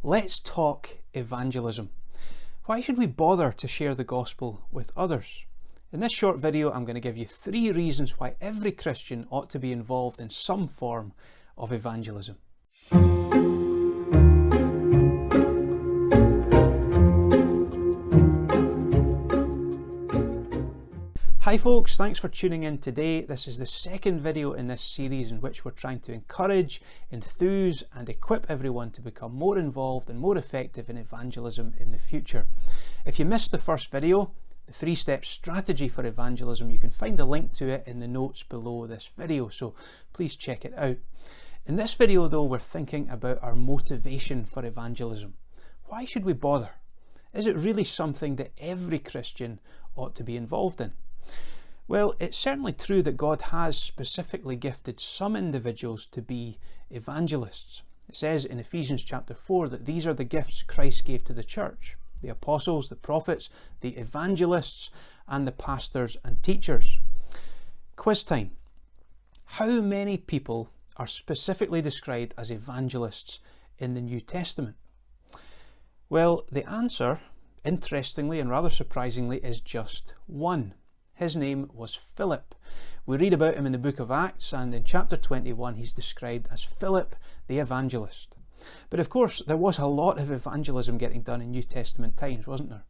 Let's talk evangelism. Why should we bother to share the gospel with others? In this short video, I'm going to give you 3 reasons why every Christian ought to be involved in some form of evangelism. Hi folks, thanks for tuning in today. This is the second video in this series in which we're trying to encourage, enthuse and equip everyone to become more involved and more effective in evangelism in the future. If you missed the first video, the 3-step strategy for evangelism, you can find a link to it in the notes below this video, so please check it out. In this video though, we're thinking about our motivation for evangelism. Why should we bother? Is it really something that every Christian ought to be involved in? Well, it's certainly true that God has specifically gifted some individuals to be evangelists. It says in Ephesians chapter 4 that these are the gifts Christ gave to the church: the apostles, the prophets, the evangelists, and the pastors and teachers. Quiz time. How many people are specifically described as evangelists in the New Testament? Well, the answer, interestingly and rather surprisingly, is just one. His name was Philip. We read about him in the book of Acts, and in chapter 21 he's described as Philip the evangelist. But of course there was a lot of evangelism getting done in New Testament times, wasn't there?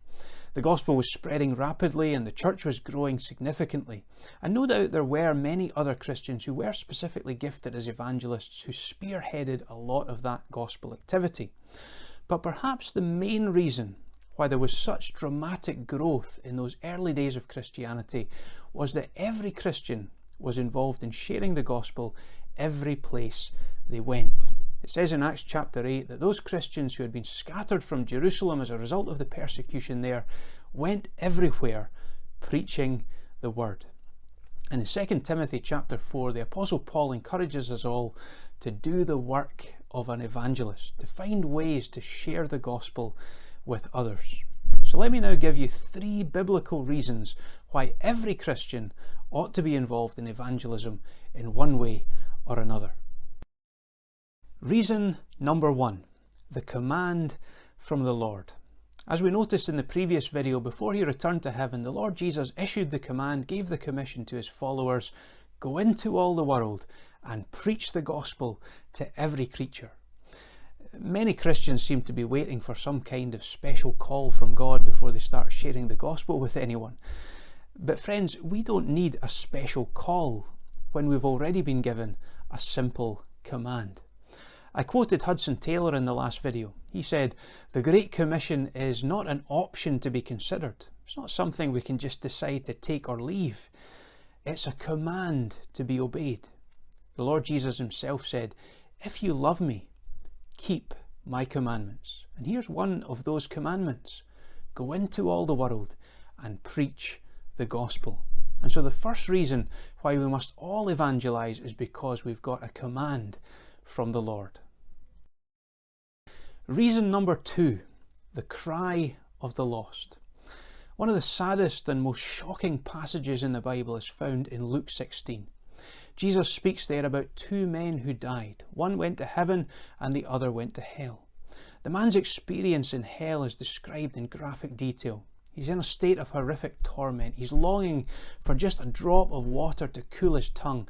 The gospel was spreading rapidly and the church was growing significantly. And no doubt there were many other Christians who were specifically gifted as evangelists who spearheaded a lot of that gospel activity. But perhaps the main reason why there was such dramatic growth in those early days of Christianity was that every Christian was involved in sharing the gospel every place they went. It says in Acts chapter 8 that those Christians who had been scattered from Jerusalem as a result of the persecution there went everywhere preaching the word. And in 2 Timothy chapter 4, the Apostle Paul encourages us all to do the work of an evangelist, to find ways to share the gospel with others. So let me now give you 3 biblical reasons why every Christian ought to be involved in evangelism in one way or another. Reason number 1, the command from the Lord. As we noticed in the previous video, before he returned to heaven, the Lord Jesus issued the command, gave the commission to his followers: go into all the world and preach the gospel to every creature. Many Christians seem to be waiting for some kind of special call from God before they start sharing the gospel with anyone. But friends, we don't need a special call when we've already been given a simple command. I quoted Hudson Taylor in the last video. He said, "The Great Commission is not an option to be considered. It's not something we can just decide to take or leave. It's a command to be obeyed." The Lord Jesus himself said, "If you love me, keep my commandments." And here's one of those commandments: go into all the world and preach the gospel. And so the first reason why we must all evangelize is because we've got a command from the Lord. Reason number 2, the cry of the lost. One of the saddest and most shocking passages in the Bible is found in Luke 16. Jesus speaks there about 2 men who died. One went to heaven and the other went to hell. The man's experience in hell is described in graphic detail. He's in a state of horrific torment. He's longing for just a drop of water to cool his tongue.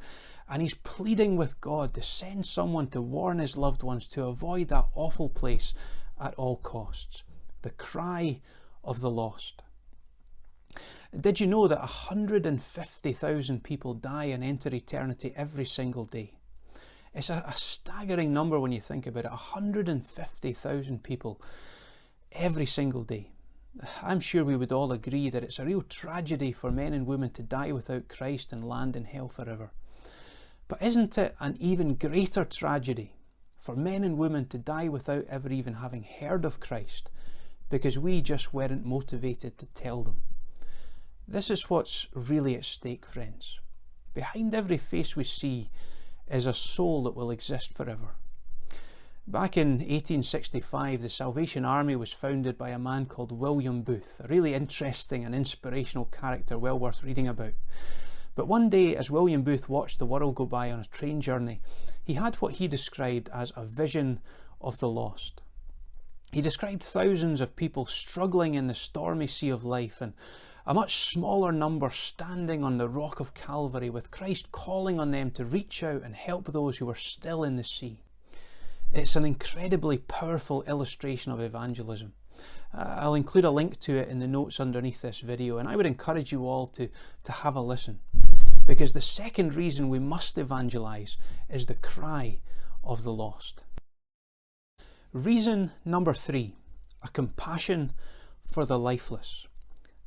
And he's pleading with God to send someone to warn his loved ones to avoid that awful place at all costs. The cry of the lost. Did you know that 150,000 people die and enter eternity every single day? It's a staggering number when you think about it. 150,000 people every single day. I'm sure we would all agree that it's a real tragedy for men and women to die without Christ and land in hell forever. But isn't it an even greater tragedy for men and women to die without ever even having heard of Christ because we just weren't motivated to tell them? This is what's really at stake, friends. Behind every face we see is a soul that will exist forever. Back in 1865, the Salvation Army was founded by a man called William Booth, a really interesting and inspirational character well worth reading about. But one day, as William Booth watched the world go by on a train journey, he had what he described as a vision of the lost. He described thousands of people struggling in the stormy sea of life, and a much smaller number standing on the rock of Calvary, with Christ calling on them to reach out and help those who were still in the sea. It's an incredibly powerful illustration of evangelism. I'll include a link to it in the notes underneath this video, and I would encourage you all to have a listen, because the second reason we must evangelize is the cry of the lost. Reason number 3, a compassion for the lifeless.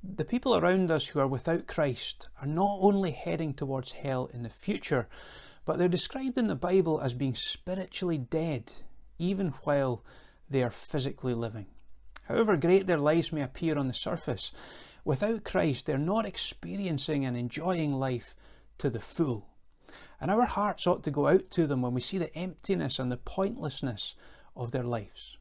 The people around us who are without Christ are not only heading towards hell in the future, but they're described in the Bible as being spiritually dead, even while they are physically living. However great their lives may appear on the surface, without Christ they're not experiencing and enjoying life to the full. And our hearts ought to go out to them when we see the emptiness and the pointlessness of their lives.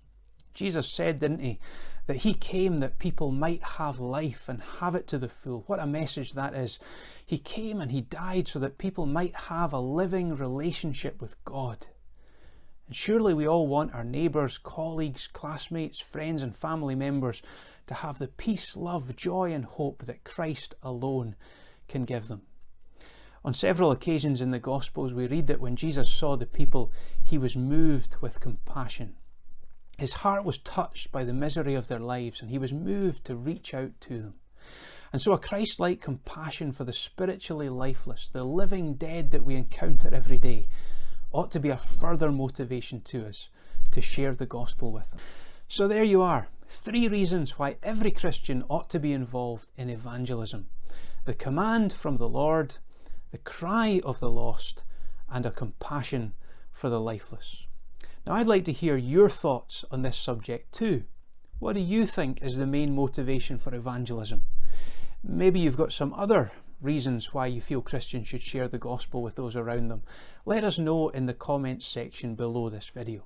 Jesus said, didn't he, that he came that people might have life and have it to the full. What a message that is. He came and he died so that people might have a living relationship with God. And surely we all want our neighbours, colleagues, classmates, friends and family members to have the peace, love, joy and hope that Christ alone can give them. On several occasions in the Gospels we read that when Jesus saw the people, he was moved with compassion. His heart was touched by the misery of their lives, and he was moved to reach out to them. And so a Christ-like compassion for the spiritually lifeless, the living dead that we encounter every day, ought to be a further motivation to us to share the gospel with them. So there you are, 3 reasons why every Christian ought to be involved in evangelism: the command from the Lord, the cry of the lost, and a compassion for the lifeless. Now, I'd like to hear your thoughts on this subject too. What do you think is the main motivation for evangelism? Maybe you've got some other reasons why you feel Christians should share the gospel with those around them. Let us know in the comments section below this video.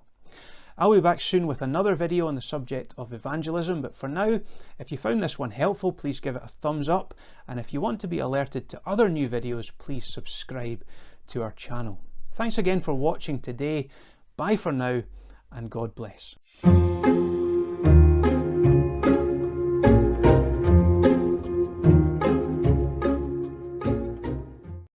I'll be back soon with another video on the subject of evangelism, but for now, if you found this one helpful, please give it a thumbs up, and if you want to be alerted to other new videos, please subscribe to our channel. Thanks again for watching today. Bye for now, and God bless.